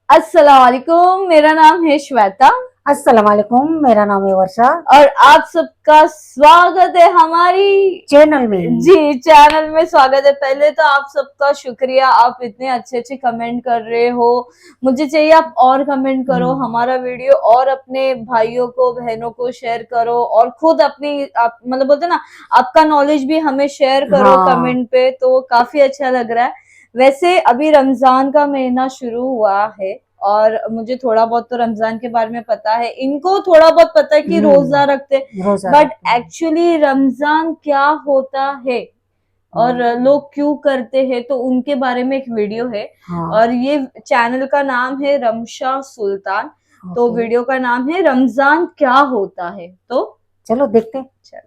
अस्सलाम वालेकुम, मेरा नाम है श्वेता अस्सलाम वालेकुम, मेरा नाम है वर्षा। और आप सबका स्वागत है हमारी चैनल में। चैनल में स्वागत है। पहले तो आप सबका शुक्रिया, आप इतने अच्छे अच्छे कमेंट कर रहे हो। मुझे चाहिए आप और कमेंट करो हमारा वीडियो और अपने भाइयों को बहनों को शेयर करो और खुद अपनी आप मतलब बोलते ना आपका नॉलेज भी हमें शेयर करो कमेंट पे, तो काफी अच्छा लग रहा है। वैसे अभी रमजान का महीना शुरू हुआ है और मुझे थोड़ा बहुत तो रमजान के बारे में पता है, इनको थोड़ा बहुत पता है कि रोजा रखते, बट एक्चुअली रमजान क्या होता है और लोग क्यों करते हैं, तो उनके बारे में एक वीडियो है। और ये चैनल का नाम है रमशा सुल्तान। तो वीडियो का नाम है रमजान क्या होता है, तो चलो देखते हैं। चलो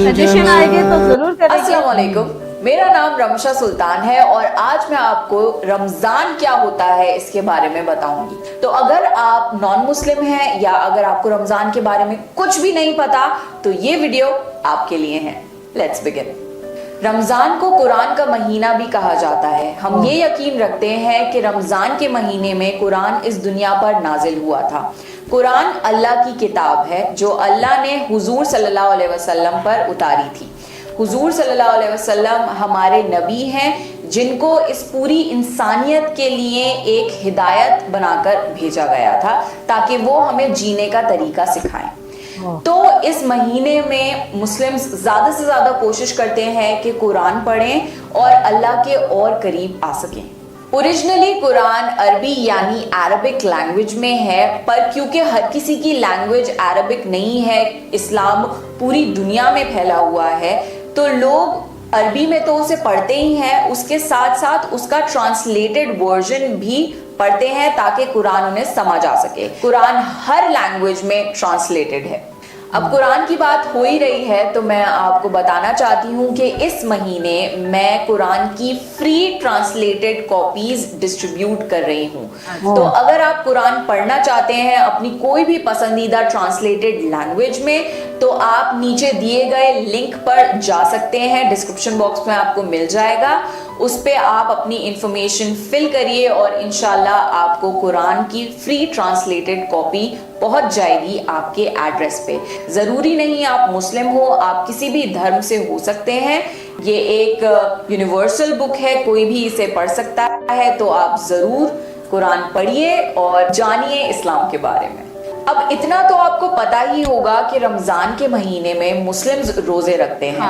सजेशन आएंगे तो जरूर करेंगे। अस्सलाम वालेकुम, मेरा नाम रमशा सुल्तान है और आज मैं आपको रमजान क्या होता है इसके बारे में बताऊंगी। तो अगर आप नॉन मुस्लिम हैं या अगर आपको रमजान के बारे में कुछ भी नहीं पता तो ये वीडियो आपके लिए है। Let's begin. रमजान को कुरान का महीना भी कहा जाता है। हम ये यकीन रखते हैं कि रमजान के महीने में कुरान इस दुनिया पर नाजिल हुआ था। कुरान अल्लाह की किताब है जो अल्लाह ने हुजूर सल्लल्लाहु अलैहि वसल्लम पर उतारी थी। हुजूर सल्लल्लाहु अलैहि वसल्लम हमारे नबी हैं जिनको इस पूरी इंसानियत के लिए एक हिदायत बनाकर भेजा गया था ताकि वो हमें जीने का तरीका सिखाएं। तो इस महीने में मुस्लिम्स ज्यादा से ज्यादा कोशिश करते हैं कि कुरान पढ़ें और अल्लाह के और करीब आ सकें। ओरिजिनली कुरान अरबी यानी अरबिक लैंग्वेज में है, पर क्योंकि हर किसी की लैंग्वेज अरबिक नहीं है, इस्लाम पूरी दुनिया में फैला हुआ है, तो लोग अरबी में तो उसे पढ़ते ही हैं, उसके साथ साथ उसका ट्रांसलेटेड वर्जन भी पढ़ते हैं ताकि कुरान उन्हें समझ आ सके। कुरान हर लैंग्वेज में ट्रांसलेटेड है। अब कुरान की बात हो ही रही है तो मैं आपको बताना चाहती हूँ कि इस महीने मैं कुरान की फ्री ट्रांसलेटेड कॉपीज डिस्ट्रीब्यूट कर रही हूँ। तो अगर आप कुरान पढ़ना चाहते हैं अपनी कोई भी पसंदीदा ट्रांसलेटेड लैंग्वेज में तो आप नीचे दिए गए लिंक पर जा सकते हैं, डिस्क्रिप्शन बॉक्स में आपको मिल जाएगा। उस पे आप अपनी इंफॉर्मेशन फिल करिए और इंशाल्लाह आपको कुरान की फ्री ट्रांसलेटेड कॉपी पहुंच जाएगी आपके एड्रेस पे। जरूरी नहीं आप मुस्लिम हो, आप किसी भी धर्म से हो सकते हैं। ये एक यूनिवर्सल बुक है, कोई भी इसे पढ़ सकता है। तो आप जरूर कुरान पढ़िए और जानिए इस्लाम के बारे में। अब इतना तो आपको पता ही होगा कि रमजान के महीने में मुस्लिम्स रोजे रखते हैं,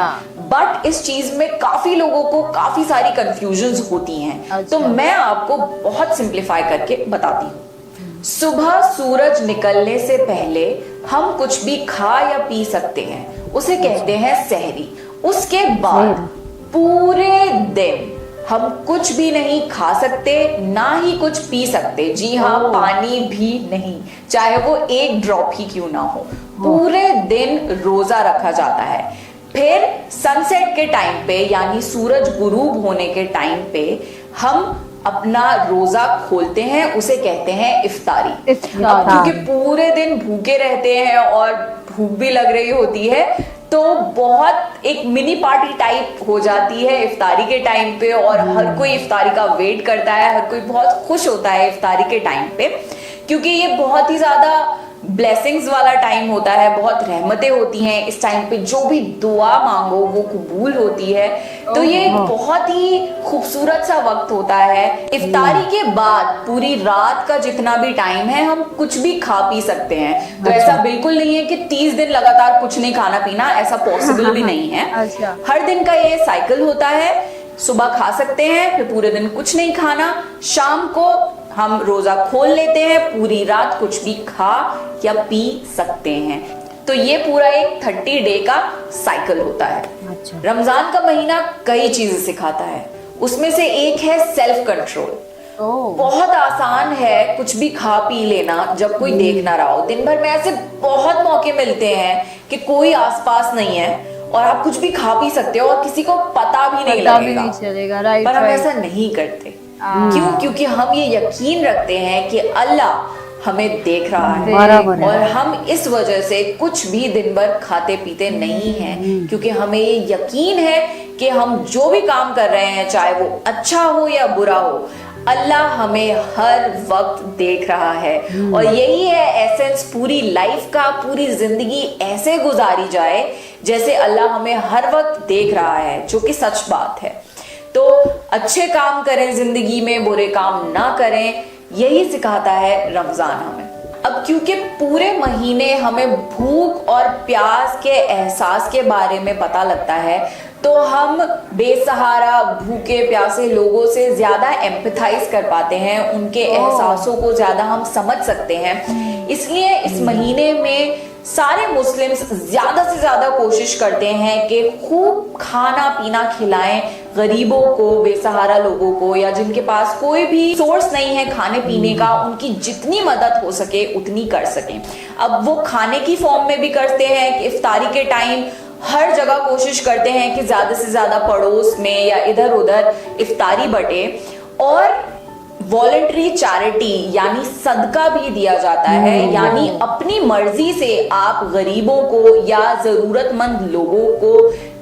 बट इस चीज में काफी लोगों को काफी सारी कंफ्यूजन्स होती हैं। तो मैं आपको बहुत सिंप्लीफाई करके बताती हूँ। सुबह सूरज निकलने से पहले हम कुछ भी खा या पी सकते हैं, उसे कहते हैं सहरी। उसके बाद पूरे दिन हम कुछ भी नहीं खा सकते, ना ही कुछ पी सकते। जी हाँ, पानी भी नहीं, चाहे वो एक ड्रॉप ही क्यों ना हो। पूरे दिन रोजा रखा जाता है। फिर सनसेट के टाइम पे यानी सूरज गुरूब होने के टाइम पे हम अपना रोजा खोलते हैं, उसे कहते हैं इफ्तारी। क्योंकि पूरे दिन भूखे रहते हैं और भूख भी लग रही होती है तो बहुत एक मिनी पार्टी टाइप हो जाती है इफ्तारी के टाइम पे, और हर कोई इफ्तारी का वेट करता है, हर कोई बहुत खुश होता है इफ्तारी के टाइम पे, क्योंकि ये बहुत ही ज्यादा ब्लेसिंग्स वाला टाइम होता है, बहुत रहमतें होती हैं इस टाइम पे, जो भी दुआ मांगो वो कबूल होती है। तो ये बहुत ही खूबसूरत सा वक्त होता है। इफ्तारी के बाद पूरी रात का जितना भी टाइम है हम कुछ भी खा पी सकते हैं। तो ऐसा बिल्कुल नहीं है कि 30 दिन लगातार कुछ नहीं खाना पीना, ऐसा पॉसिबल भी नहीं है। हर दिन का ये साइकिल होता है। सुबह खा सकते हैं, फिर पूरे दिन कुछ नहीं खाना, शाम को हम रोजा खोल लेते हैं, पूरी रात कुछ भी खा या पी सकते हैं। तो ये पूरा एक 30 डे का साइकिल होता है। रमजान का महीना कई चीजें सिखाता है, उसमें से एक है सेल्फ कंट्रोल। बहुत आसान है कुछ भी खा पी लेना जब कोई देख ना रहा हो। दिन भर में ऐसे बहुत मौके मिलते हैं कि कोई आसपास नहीं है और आप कुछ भी खा पी सकते हो और किसी को पता भी नहीं लगेगा। पर हम ऐसा नहीं करते। क्यों? क्योंकि हम ये यकीन रखते हैं कि अल्लाह हमें देख रहा है बराबर है। और हम इस वजह से कुछ भी दिन भर खाते पीते नहीं हैं, क्योंकि हमें ये यकीन है कि हम जो भी काम कर रहे हैं, चाहे वो अच्छा हो या बुरा हो, अल्लाह हमें हर वक्त देख रहा है। और यही है एसेंस पूरी लाइफ का। पूरी जिंदगी ऐसे गुजारी जाए जैसे अल्लाह हमें हर वक्त देख रहा है, जो कि सच बात है। तो अच्छे काम करें जिंदगी में, बुरे काम ना करें, यही सिखाता है रमजान हमें। अब क्योंकि पूरे महीने हमें भूख और प्यास के एहसास के बारे में पता लगता है, तो हम बेसहारा भूखे प्यासे लोगों से ज्यादा एम्पैथाइज कर पाते हैं, उनके एहसासों को ज्यादा हम समझ सकते हैं। इसलिए इस महीने में सारे मुस्लिम्स ज्यादा से ज्यादा कोशिश करते हैं कि खूब खाना पीना खिलाएं गरीबों को, बेसहारा लोगों को, या जिनके पास कोई भी सोर्स नहीं है खाने पीने का, उनकी जितनी मदद हो सके उतनी कर सकें। अब वो खाने की फॉर्म में भी करते हैं कि इफ्तारी के टाइम हर जगह कोशिश करते हैं कि ज्यादा से ज्यादा पड़ोस में या इधर उधर इफ्तारी बटे, और वॉलंटरी चैरिटी यानी सदका भी दिया जाता है। यानी अपनी मर्जी से आप गरीबों को या जरूरतमंद लोगों को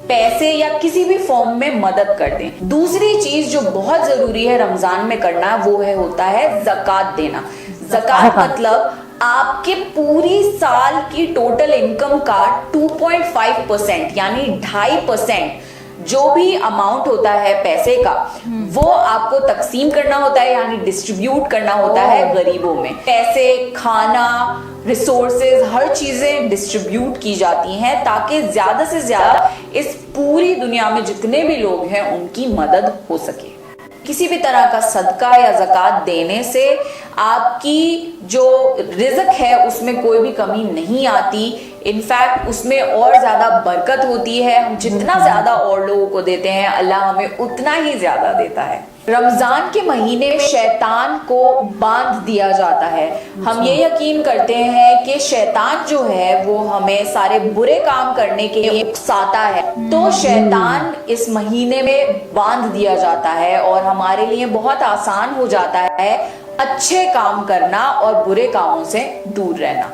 पैसे या किसी भी फॉर्म में मदद कर दें। दूसरी चीज जो बहुत जरूरी है रमजान में करना, वो होता है ज़कात देना। ज़कात मतलब आपके पूरी साल की टोटल इनकम का 2.5% यानी 2.5% जो भी अमाउंट होता है पैसे का, वो आपको तकसीम करना होता है, यानी डिस्ट्रीब्यूट करना होता है गरीबों में। पैसे, खाना, रिसोर्सेज, हर चीजें डिस्ट्रीब्यूट की जाती हैं ताकि ज्यादा से ज्यादा इस पूरी दुनिया में जितने भी लोग हैं उनकी मदद हो सके। किसी भी तरह का सदका या ज़कात देने से आपकी जो रिज़्क है उसमें कोई भी कमी नहीं आती, इनफैक्ट उसमें और ज्यादा बरकत होती है। हम जितना ज्यादा और लोगों को देते हैं, अल्लाह हमें उतना ही ज्यादा देता है। रमजान के महीने में शैतान को बांध दिया जाता है। हम ये यकीन करते हैं कि शैतान जो है वो हमें सारे बुरे काम करने के लिए उकसाता है, तो शैतान इस महीने में बांध दिया जाता है और हमारे लिए बहुत आसान हो जाता है अच्छे काम करना और बुरे कामों से दूर रहना।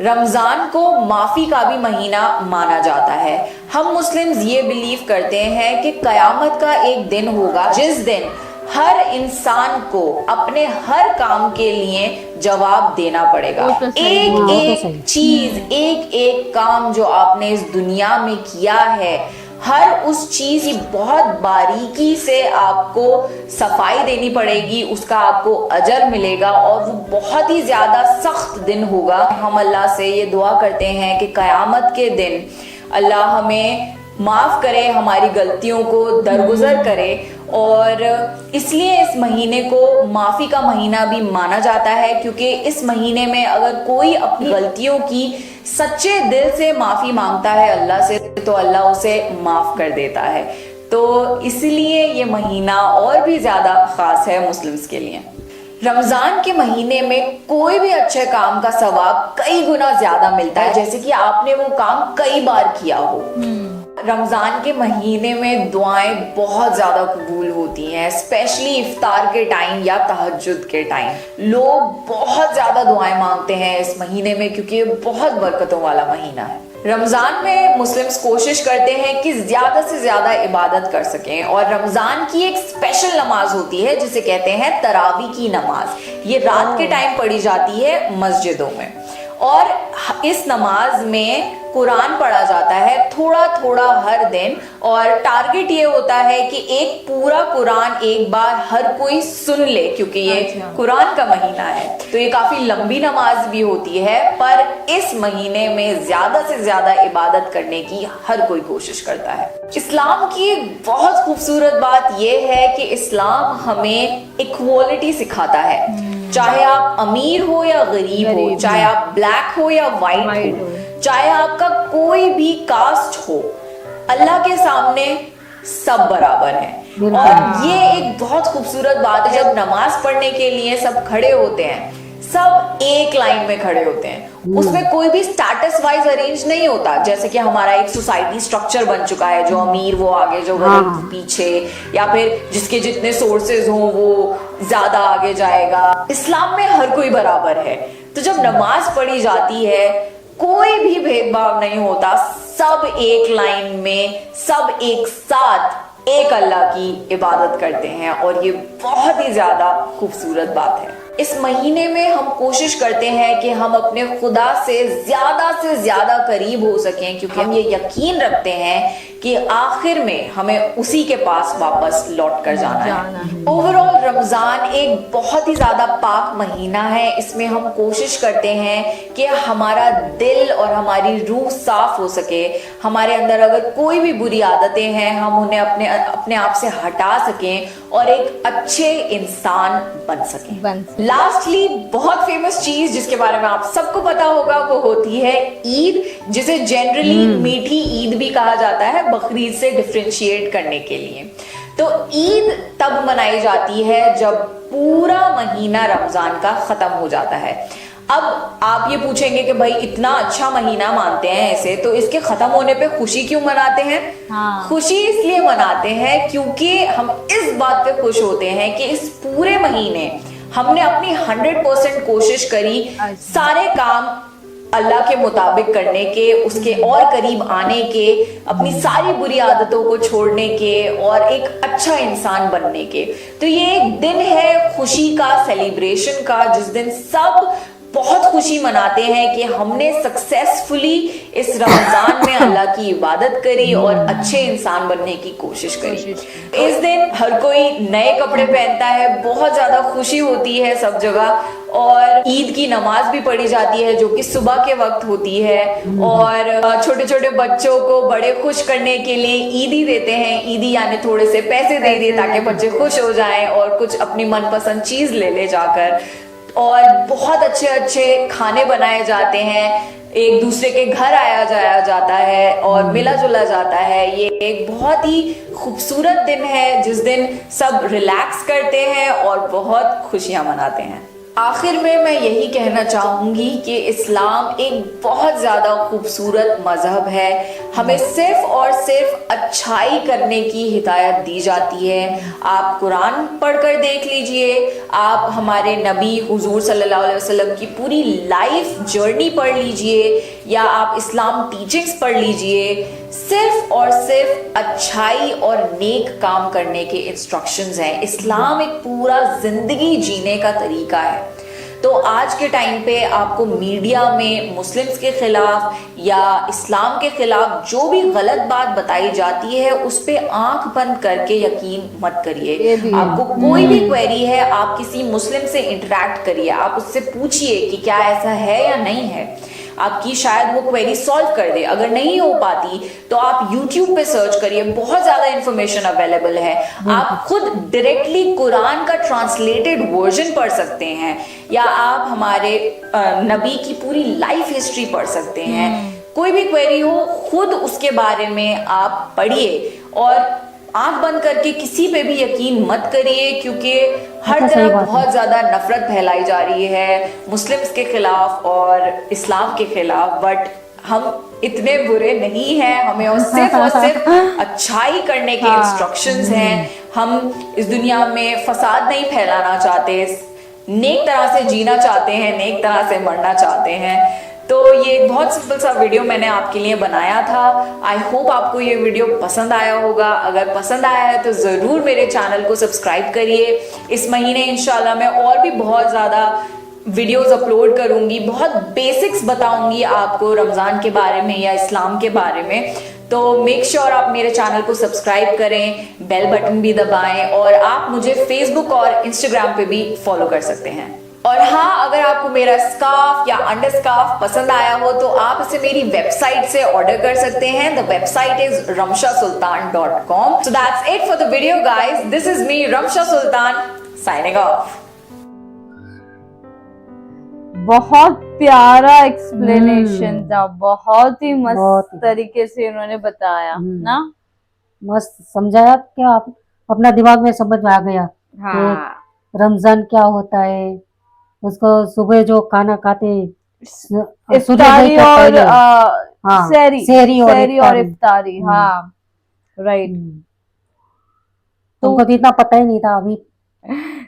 रमजान को माफी का भी महीना माना जाता है। हम मुस्लिम्स ये बिलीव करते हैं कि कयामत का एक दिन होगा जिस दिन हर इंसान को अपने हर काम के लिए जवाब देना पड़ेगा। एक एक चीज, एक एक काम जो आपने इस दुनिया में किया है, हर उस चीज की बहुत बारीकी से आपको सफाई देनी पड़ेगी, उसका आपको अजर मिलेगा और वो बहुत ही ज्यादा सख्त दिन होगा। हम अल्लाह से ये दुआ करते हैं कि कयामत के दिन अल्लाह हमें माफ करे, हमारी गलतियों को दरगुजर करे, और इसलिए इस महीने को माफी का महीना भी माना जाता है, क्योंकि इस महीने में अगर कोई अपनी गलतियों की सच्चे दिल से माफी मांगता है अल्लाह से, तो अल्लाह उसे माफ कर देता है। तो इसलिए ये महीना और भी ज्यादा खास है मुस्लिम्स के लिए। रमजान के महीने में कोई भी अच्छे काम का सवाब कई गुना ज्यादा मिलता है, जैसे कि आपने वो काम कई बार किया हो। रमजान के महीने में दुआएं बहुत ज्यादा कबूल होती हैं, स्पेशली इफ्तार के टाइम या तहज्जुद के टाइम। लोग बहुत ज्यादा दुआएं मांगते हैं इस महीने में, क्योंकि ये बहुत बरकतों वाला महीना है। रमजान में मुस्लिम्स कोशिश करते हैं कि ज्यादा से ज्यादा इबादत कर सकें, और रमजान की एक स्पेशल नमाज होती है जिसे कहते हैं तरावी की नमाज। ये रात के टाइम पढ़ी जाती है मस्जिदों में, और इस नमाज में कुरान पढ़ा जाता है थोड़ा थोड़ा हर दिन, और टारगेट ये होता है कि एक पूरा कुरान एक बार हर कोई सुन ले, क्योंकि ये कुरान का महीना है। तो ये काफी लंबी नमाज भी होती है, पर इस महीने में ज्यादा से ज्यादा इबादत करने की हर कोई कोशिश करता है। इस्लाम की एक बहुत खूबसूरत बात यह है कि इस्लाम हमें इक्वालिटी सिखाता है। चाहे आप अमीर हो या गरीब हो, चाहे आप ब्लैक हो या व्हाइट हो, चाहे आपका कोई भी कास्ट हो, अल्लाह के सामने सब बराबर हैं। और ये एक बहुत खूबसूरत बात है। जब नमाज पढ़ने के लिए सब खड़े होते हैं, सब एक लाइन में खड़े होते हैं। उसमें कोई भी स्टेटस वाइज अरेंज नहीं होता, जैसे कि हमारा एक सोसाइटी स्ट्रक्चर बन चुका है, जो अमीर वो आगे, जो गरीब पीछे, या फिर जिसके जितने सोर्सेज हो वो ज्यादा आगे जाएगा। इस्लाम में हर कोई बराबर है। तो जब नमाज पढ़ी जाती है कोई भी भेदभाव नहीं होता, सब एक लाइन में, सब एक साथ एक अल्लाह की इबादत करते हैं, और ये बहुत ही ज्यादा खूबसूरत बात है। इस महीने में हम कोशिश करते हैं कि हम अपने खुदा से ज्यादा करीब हो सकें, क्योंकि हम ये यकीन रखते हैं कि आखिर में हमें उसी के पास वापस लौट कर जाना है। ओवरऑल रमजान एक बहुत ही ज्यादा पाक महीना है। इसमें हम कोशिश करते हैं कि हमारा दिल और हमारी रूह साफ हो सके। हमारे अंदर अगर कोई भी बुरी आदतें हैं हम उन्हें अपने आप से हटा सकें और एक अच्छे इंसान बन सकें। लास्टली बहुत फेमस चीज जिसके बारे में आप सबको पता होगा वो होती है ईद, जिसे जनरली मीठी ईद भी कहा जाता है, बकरीद से डिफरेंशिएट करने के लिए। तो ईद तब मनाई जाती है जब पूरा महीना रमजान का खत्म हो जाता है। अब आप ये पूछेंगे कि भाई इतना अच्छा महीना मानते हैं इसे, तो इसके खत्म होने पे खुशी क्यों मनाते हैं? खुशी इसलिए मनाते हैं क्योंकि हम इस बात पे खुश होते हैं कि इस पूरे महीने हमने अपनी 100% कोशिश करी सारे काम अल्लाह के मुताबिक करने के, उसके और करीब आने के, अपनी सारी बुरी आदतों को छोड़ने के और एक अच्छा इंसान बनने के। तो ये एक दिन है खुशी का, सेलिब्रेशन का, जिस दिन सब बहुत खुशी मनाते हैं कि हमने सक्सेसफुली इस रमजान में अल्लाह की इबादत करी और अच्छे इंसान बनने की कोशिश करी। इस दिन हर कोई नए कपड़े पहनता है, बहुत ज्यादा खुशी होती है सब जगह, और ईद की नमाज भी पढ़ी जाती है जो कि सुबह के वक्त होती है। और छोटे छोटे बच्चों को बड़े खुश करने के लिए ईदी देते हैं। ईदी यानी थोड़े से पैसे दे दिए ताकि बच्चे खुश हो जाएं और कुछ अपनी मनपसंद चीज ले ले जाकर। और बहुत अच्छे अच्छे खाने बनाए जाते हैं, एक दूसरे के घर आया जाया जाता है और मिला जुला जाता है। ये एक बहुत ही खूबसूरत दिन है जिस दिन सब रिलैक्स करते हैं और बहुत खुशियां मनाते हैं। आखिर में मैं यही कहना चाहूंगी कि इस्लाम एक बहुत ज्यादा खूबसूरत मजहब है। हमें सिर्फ और सिर्फ अच्छाई करने की हिदायत दी जाती है। आप कुरान पढ़कर देख लीजिए, आप हमारे नबी हुजूर सल्लल्लाहु अलैहि वसल्लम की पूरी लाइफ जर्नी पढ़ लीजिए, या आप इस्लाम टीचिंग्स पढ़ लीजिए। सिर्फ और सिर्फ अच्छाई और नेक काम करने के इंस्ट्रक्शंस हैं। इस्लाम एक पूरा जिंदगी जीने का तरीका है। तो आज के टाइम पे आपको मीडिया में मुस्लिम्स के खिलाफ या इस्लाम के खिलाफ जो भी गलत बात बताई जाती है उस पे आंख बंद करके यकीन मत करिए। आपको कोई भी क्वेरी है, आप किसी मुस्लिम से इंटरेक्ट करिए, आप उससे पूछिए कि क्या ऐसा है या नहीं है। आपकी शायद वो क्वेरी सॉल्व कर दे। अगर नहीं हो पाती तो आप YouTube पे सर्च करिए, बहुत ज्यादा इंफॉर्मेशन अवेलेबल है। आप खुद डायरेक्टली कुरान का ट्रांसलेटेड वर्जन पढ़ सकते हैं, या आप हमारे नबी की पूरी लाइफ हिस्ट्री पढ़ सकते हैं। कोई भी क्वेरी हो खुद उसके बारे में आप पढ़िए और आंख बंद करके किसी पे भी यकीन मत करिए, क्योंकि हर तरफ बहुत ज्यादा नफरत फैलाई जा रही है मुस्लिम्स के खिलाफ और इस्लाम के खिलाफ। बट हम इतने बुरे नहीं हैं, हमें और सिर्फ अच्छाई करने के इंस्ट्रक्शंस हैं। हम इस दुनिया में फसाद नहीं फैलाना चाहते, नेक तरह से जीना चाहते हैं, नेक तरह से मरना चाहते हैं। तो ये एक बहुत सिंपल सा वीडियो मैंने आपके लिए बनाया था। आई होप आपको ये वीडियो पसंद आया होगा। अगर पसंद आया है तो ज़रूर मेरे चैनल को सब्सक्राइब करिए। इस महीने इंशाल्लाह मैं और भी बहुत ज़्यादा वीडियोस अपलोड करूंगी, बहुत बेसिक्स बताऊंगी आपको रमज़ान के बारे में या इस्लाम के बारे में। तो मेक श्योर आप मेरे चैनल को सब्सक्राइब करें, बेल बटन भी दबाएं, और आप मुझे फेसबुक और इंस्टाग्राम पे भी फॉलो कर सकते हैं। और हाँ, अगर आपको मेरा स्कार्फ या अंडर स्कार्फ पसंद आया हो तो आप इसे मेरी वेबसाइट से ऑर्डर कर सकते हैं। The website is ramshasultan.com. So that's it for the video, guys. This is me, Ramsha Sultan, signing off. बहुत प्यारा एक्सप्लेनेशन था, बहुत ही मस्त तरीके से उन्होंने बताया ना, मस्त समझाया कि आप अपना दिमाग में समझ में आ गया। हाँ। रमजान क्या होता है, उसको सुबह जो खाना खाते सूर्योदय इफ्तारी के और पहले, हाँ, सहरी सहरी और सहरी और इफ्तारी। इफ्तारी, हाँ राइट। तुमको तो इतना पता ही नहीं था, अभी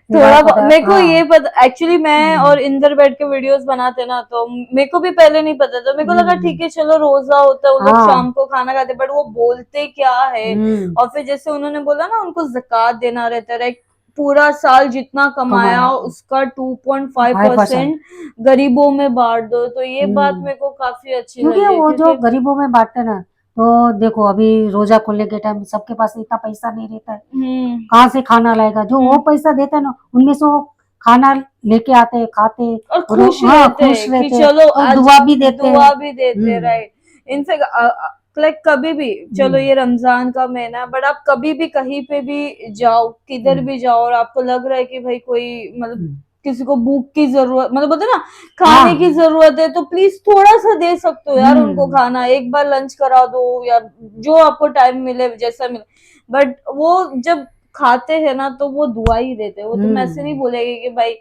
थोड़ा पता है, मेरे को हाँ। ये पता, एक्चुअली मैं और इंदर बैठ के वीडियोस बनाते ना, तो मेरे को भी पहले नहीं पता था। मेरे को लगा ठीक है चलो रोजा होता है, वो लोग हाँ। शाम को खाना खाते, बट वो बोलते क्या है। हम्म, और फिर जैसे उन्होंने बोला ना, उनको ज़कात देना रहता है, राइट। पूरा साल जितना कमाया कमाया। उसका 2.5% गरीबों में बांट दो, तो ये बात मेरे को काफी अच्छी क्योंकि लगी, वो जो क्योंकि गरीबों में बांटते ना, तो देखो अभी रोजा खोलने के टाइम सबके पास इतना पैसा नहीं रहता है, कहाँ से खाना लाएगा। जो वो पैसा देता है ना, उनमें से वो खाना लेके आते हैं, खाते और और खुश हाँ, रहते खुश हैं कि रहते हैं चलो और आज दुआ भी देते दुआ हैं। भी देते, राइट। इनफैक्ट लाइक कभी भी चलो, ये रमजान का महीना है, बट आप कभी भी कहीं पे भी जाओ, किधर भी जाओ, और आपको लग रहा है कि भाई कोई मतलब किसी को भूख की जरूरत, मतलब बोलते हैं ना खाने हाँ। की जरूरत है, तो प्लीज थोड़ा सा दे सकते हो यार उनको खाना, एक बार लंच करा दो, या जो आपको टाइम मिले जैसा मिले। बट वो जब खाते हैं ना, तो वो दुआ ही देते हैं, वो तुम ऐसे नहीं बोलेगे कि भाई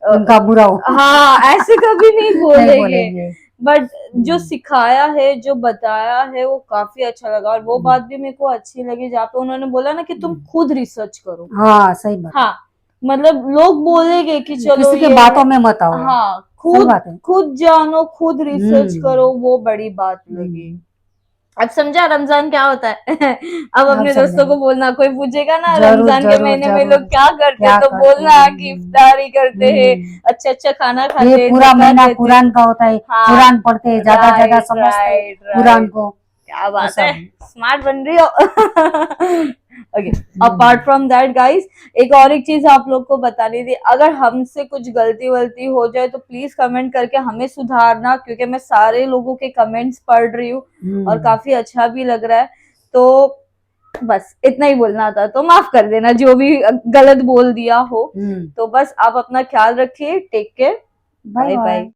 उनका बुरा हो। हाँ, ऐसे कभी नहीं बोलेंगे। बोलेंगे। बट जो सिखाया है, जो बताया है, वो काफी अच्छा लगा। और वो बात भी मेरे को अच्छी लगी जहाँ पे उन्होंने बोला ना कि तुम खुद रिसर्च करो। हाँ, सही बात। हाँ, मतलब लोग बोलेंगे कि चलो किसी के ये बातों में मत आओ। हाँ, सही बात है। खुद जानो, खुद रिसर्च करो, वो बड़ी बात हम्म। लगी। अब समझा रमजान क्या होता है। अब अपने दोस्तों समझेंगे। को बोलना, कोई पूछेगा ना जरूर, रमजान के जरूर, महीने में जरूर। लोग क्या करते हैं, क्या तो करते बोलना हैं। कि इफ्तारी करते हैं, अच्छा अच्छा खाना खाते ये हैं, पूरा ज़कात महीना देते हैं। कुरान का होता है, हाँ, कुरान पढ़ते हैं, ज्यादा ज्यादा राइट समझते हैं राइट कुरान राइट, को। क्या बात ऐसा है, है। स्मार्ट बन रही हो। Okay, apart from that guys, एक और एक चीज आप लोग को बतानी थी। अगर हमसे कुछ गलती वलती हो जाए तो प्लीज कमेंट करके हमें सुधारना, क्योंकि मैं सारे लोगों के कमेंट्स पढ़ रही हूँ और काफी अच्छा भी लग रहा है। तो बस इतना ही बोलना था, तो माफ कर देना जो भी गलत बोल दिया हो। तो बस आप अपना ख्याल रखिए, take care, bye bye bye. Bye.